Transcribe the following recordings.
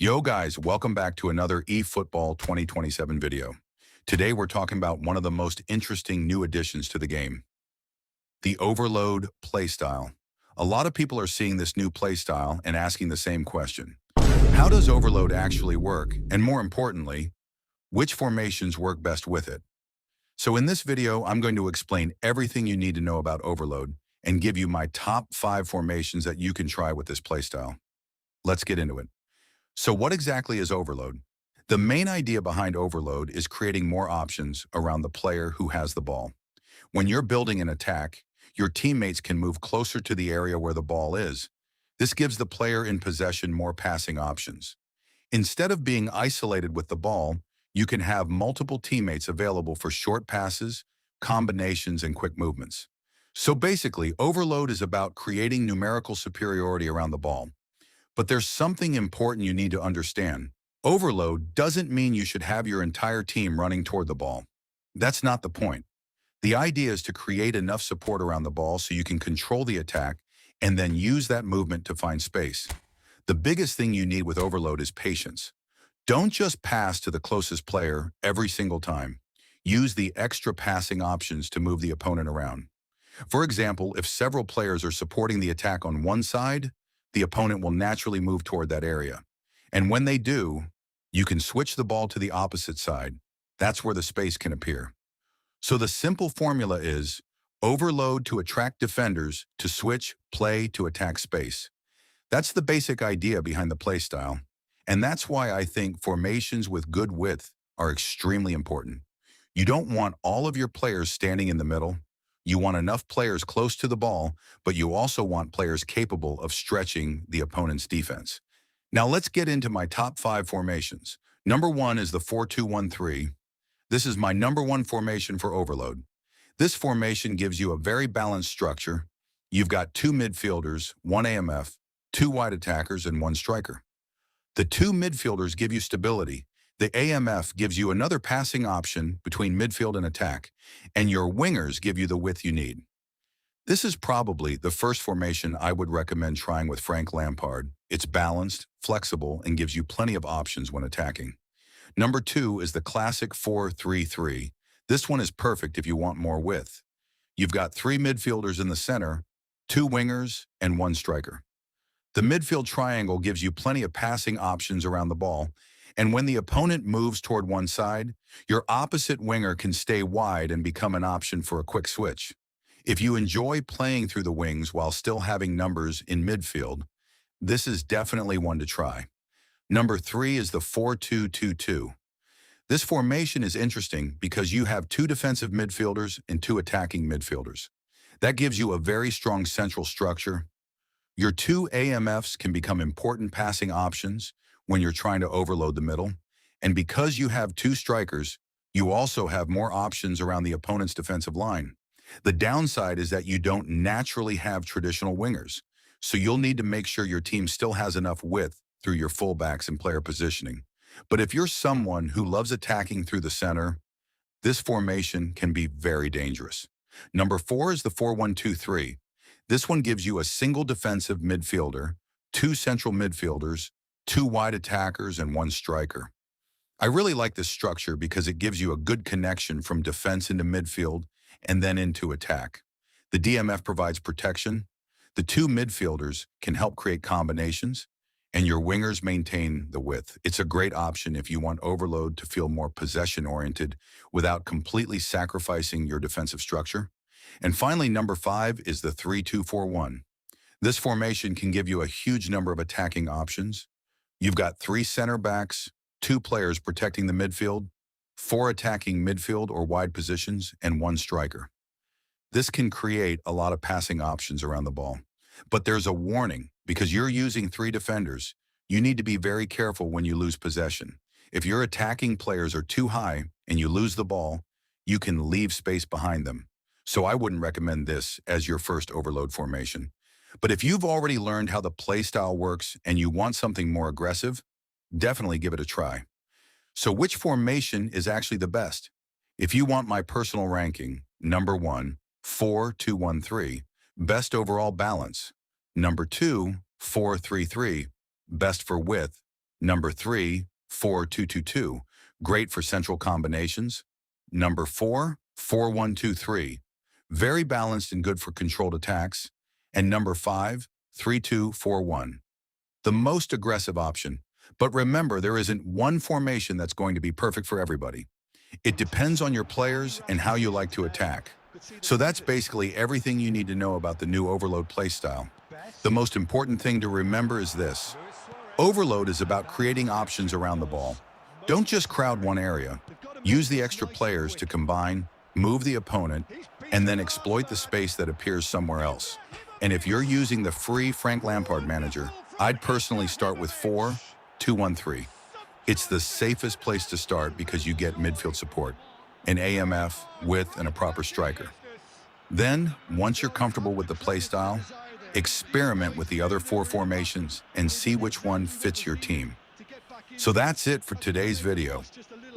Yo guys, welcome back to another eFootball 2027 video. Today we're talking about one of the most interesting new additions to the game, the Overload playstyle. A lot of people are seeing this new playstyle and asking the same question. How does Overload actually work? And more importantly, which formations work best with it? So in this video, I'm going to explain everything you need to know about Overload and give you my top 5 formations that you can try with this playstyle. Let's get into it. So what exactly is overload? The main idea behind overload is creating more options around the player who has the ball. When you're building an attack, your teammates can move closer to the area where the ball is. This gives the player in possession more passing options. Instead of being isolated with the ball, you can have multiple teammates available for short passes, combinations, and quick movements. So basically, overload is about creating numerical superiority around the ball. But there's something important you need to understand. Overload doesn't mean you should have your entire team running toward the ball. That's not the point. The idea is to create enough support around the ball so you can control the attack and then use that movement to find space. The biggest thing you need with overload is patience. Don't just pass to the closest player every single time. Use the extra passing options to move the opponent around. For example, if several players are supporting the attack on one side, the opponent will naturally move toward that area. And when they do, you can switch the ball to the opposite side. That's where the space can appear. So the simple formula is overload to attract defenders to switch play to attack space. That's the basic idea behind the play style. And that's why I think formations with good width are extremely important. You don't want all of your players standing in the middle. You want enough players close to the ball, but you also want players capable of stretching the opponent's defense. Now let's get into my top 5 formations. Number 1 is the 4-2-1-3. This is my number 1 formation for overload. This formation gives you a very balanced structure. You've got 2 midfielders, 1 AMF, 2 wide attackers, and 1 striker. The 2 midfielders give you stability. The AMF gives you another passing option between midfield and attack, and your wingers give you the width you need. This is probably the first formation I would recommend trying with Frank Lampard. It's balanced, flexible, and gives you plenty of options when attacking. Number 2 is the classic 4-3-3. This one is perfect if you want more width. You've got 3 midfielders in the center, 2 wingers, and 1 striker. The midfield triangle gives you plenty of passing options around the ball, and when the opponent moves toward one side, your opposite winger can stay wide and become an option for a quick switch. If you enjoy playing through the wings while still having numbers in midfield, this is definitely one to try. Number 3 is the 4-2-2-2. This formation is interesting because you have 2 defensive midfielders and 2 attacking midfielders. That gives you a very strong central structure. Your 2 AMFs can become important passing options when you're trying to overload the middle. And because you have 2 strikers, you also have more options around the opponent's defensive line. The downside is that you don't naturally have traditional wingers, so you'll need to make sure your team still has enough width through your fullbacks and player positioning. But if you're someone who loves attacking through the center, this formation can be very dangerous. Number 4 is the 4-1-2-3. This one gives you a single defensive midfielder, 2 central midfielders, 2 wide attackers, and 1 striker. I really like this structure because it gives you a good connection from defense into midfield and then into attack. The DMF provides protection, the 2 midfielders can help create combinations, and your wingers maintain the width. It's a great option if you want overload to feel more possession-oriented without completely sacrificing your defensive structure. And finally, number 5 is the 3-2-4-1. This formation can give you a huge number of attacking options. You've got 3 center backs, 2 players protecting the midfield, 4 attacking midfield or wide positions, and 1 striker. This can create a lot of passing options around the ball. But there's a warning. Because you're using 3 defenders, you need to be very careful when you lose possession. If your attacking players are too high and you lose the ball, you can leave space behind them. So I wouldn't recommend this as your first overload formation. But if you've already learned how the play style works and you want something more aggressive, definitely give it a try. So which formation is actually the best? If you want my personal ranking, number 1, 4-2-1-3, best overall balance. Number 2, 4-3-3, best for width. Number 3, 4-2-2-2, great for central combinations. Number 4, 4-1-2-3, very balanced and good for controlled attacks. And number 5, 3-2-4-1, the most aggressive option. But remember, there isn't one formation that's going to be perfect for everybody. It depends on your players and how you like to attack. So that's basically everything you need to know about the new Overload playstyle. The most important thing to remember is this. Overload is about creating options around the ball. Don't just crowd one area. Use the extra players to combine, move the opponent, and then exploit the space that appears somewhere else. And if you're using the free Frank Lampard manager, I'd personally start with 4-2-1-3. It's the safest place to start because you get midfield support, an AMF, width, and a proper striker. Then, once you're comfortable with the playstyle, experiment with the other 4 formations and see which one fits your team. So that's it for today's video.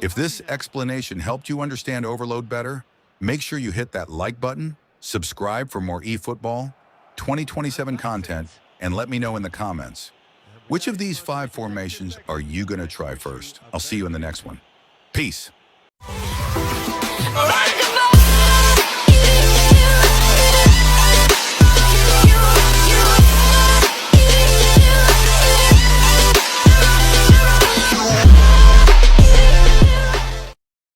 If this explanation helped you understand Overload better, make sure you hit that like button, subscribe for more eFootball 2027 content, and let me know in the comments. Which of these 5 formations are you going to try first? I'll see you in the next one. Peace. All right.